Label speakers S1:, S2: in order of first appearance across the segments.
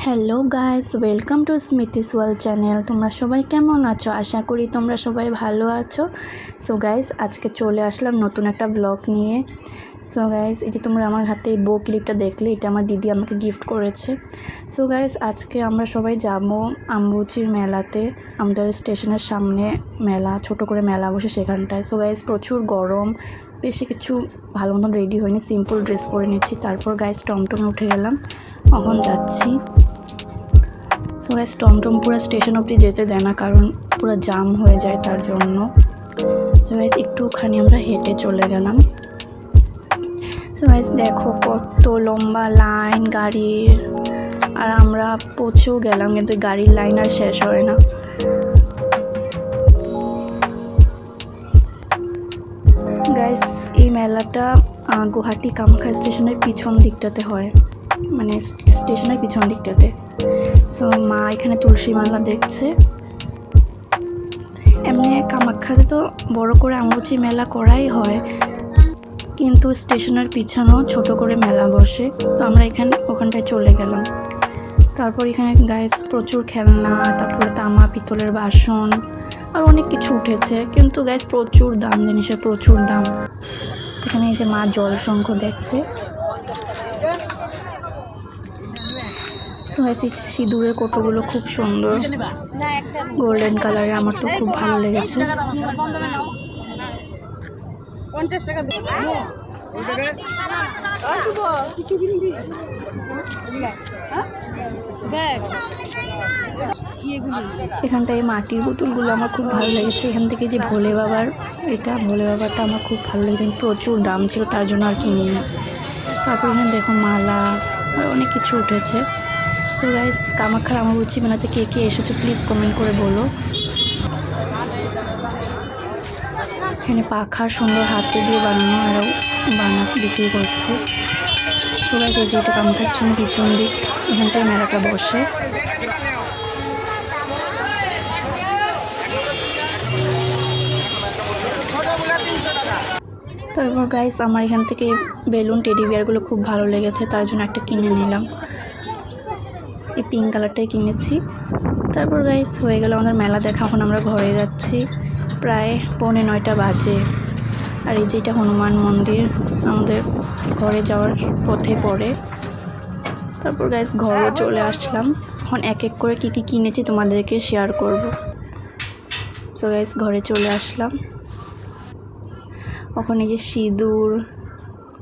S1: Hello guys, welcome to Smithy's World channel. তোমরা সবাই কেমন আছো? আশা করি তোমরা সবাই ভালো আছো। সো গাইস, আজকে চলে আসলাম নতুন একটা ব্লগ নিয়ে। সো গাইস, এই যে তোমরা আমার হাতে এই বো ক্লিপটা দেখলে, এটা আমার দিদি আমাকে গিফট করেছে। সো গাইস, আজকে আমরা সবাই যাব আম্বুচির মেলাতে। আমাদের স্টেশনের সামনে মেলা, ছোট করে মেলা বসে সেখানটায়। সো গাইস, প্রচুর গরম, বেশি কিছু ভালো মতন রেডি হয়নি, সিম্পল ড্রেস পরে নিচ্ছি। তারপর গাইস টমটমে উঠে গেলাম, এখন যাচ্ছি। সো গাইস, টমটম পুরো স্টেশন অবধি যেতে দেয় না, কারণ পুরো জাম হয়ে যায় তার জন্য। সো গাইস, একটুখানি আমরা হেঁটে চলে গেলাম। সো গাইস, দেখো কত লম্বা লাইন গাড়ির, আর আমরা পৌঁছেও গেলাম, কিন্তু গাড়ির লাইন আর শেষ হয় না। গাইস, এই মেলাটা গুয়াহাটি কামাখ্যা স্টেশনের পিছন দিকটাতে হয়, মানে স্টেশনের পিছন দিকটাতে। সো মা এখানে তুলসী মালা দেখছে। এমনি কামাখ্যাতে তো বড় করে আম্বুচি মেলা করাই হয়, কিন্তু স্টেশনের পিছনেও ছোট করে মেলা বসে। তো আমরা ওখানটায় চলে গেলাম। তারপর এখানে গাইস প্রচুর খেলনা, তারপরে তামা পিতলের বাসন আর অনেক কিছু উঠেছে, কিন্তু গাইস প্রচুর দাম, জিনিসের প্রচুর দাম। এখানে এই যে মা জল শঙ্খ দেখছে। সিঁদুরের কোটোগুলো খুব সুন্দর, গোল্ডেন কালারে, আমার তো খুব ভালো লেগেছে। এখানটায় মাটির বোতলগুলো আমার খুব ভালো লেগেছে। এখান থেকে যে ভোলে বাবাটা আমার খুব ভালো লেগেছে। প্রচুর দাম ছিল, তার জন্য আর কিনিনি। তারপর এখানে দেখো মালা আর অনেক কিছু উঠেছে। সো গাইস, কামাখ্যার আম্বুচি মেলাতে কে কে এসেছো প্লিজ কমেন্ট করে বলো। এখানে পাখা সুন্দর হাতে দিয়ে বানানো, আরও বিক্রি করছে। সো গাইস, এই যে এটা কামাখ্যা স্টেশনের পিছন দিক, এখানটায় মেলাটা বসে। তারপর গাইস, আমার এখান থেকে বেলুন টেডি বিয়ারগুলো খুব ভালো লেগেছে, তার জন্য একটা কিনে নিলাম। এই পিঙ্ক কালারটাই কিনেছি। তারপর গাইস হয়ে গেল আমাদের মেলা দেখা। এখন আমরা ঘরে যাচ্ছি, প্রায় 8:45 বাজে। আর এই যে এটা হনুমান মন্দির, আমাদের ঘরে যাওয়ার পথে পড়ে। তারপর গাইস ঘরেও চলে আসলাম। এখন এক এক করে কী কী কিনেছি তোমাদেরকে শেয়ার করব। সো গাইস, ঘরে চলে আসলাম। ওখানে যে সিঁদুর,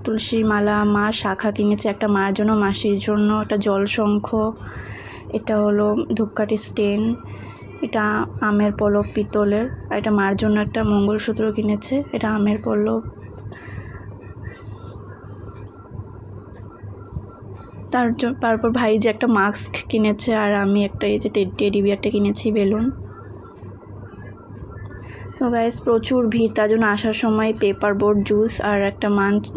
S1: তুলসী মালা, মা শাখা কিনেছে, একটা মার জন্য, মাসির জন্য একটা জল শঙ্খ, এটা হলো ধূপকাঠি স্টেন, এটা আমের পলক পিতলের, আর এটা মার জন্য একটা মঙ্গলসূত্র কিনেছে, এটা আমের পলক। তারপর ভাই যে একটা মাস্ক কিনেছে, আর আমি একটা এই যে টেডি বিয়ারটা কিনেছি, বেলুন। তো গাইস প্রচুর ভিড়, তার জন্য আসার সময় পেপার বোট, জুস আর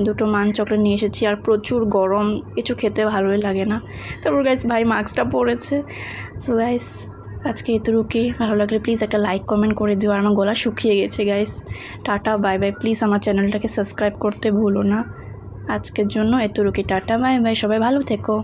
S1: দুটো মান চকলেট নিয়ে এসেছি। আর প্রচুর গরম, কিছু খেতে ভালোই লাগে না। তারপর গাইস ভাই মাস্কটা পরেছে। সো গাইস, আজকে এতটুকুই। ভালো লাগলে প্লিজ একটা লাইক কমেন্ট করে দিও। আর আমার গলা শুকিয়ে গেছে guys. Tata bye bye. Please আমার চ্যানেলটাকে সাবস্ক্রাইব করতে ভুলো না। আজকের জন্য এতটুকুই। টাটা বাই বাই, সবাই ভালো থেকো।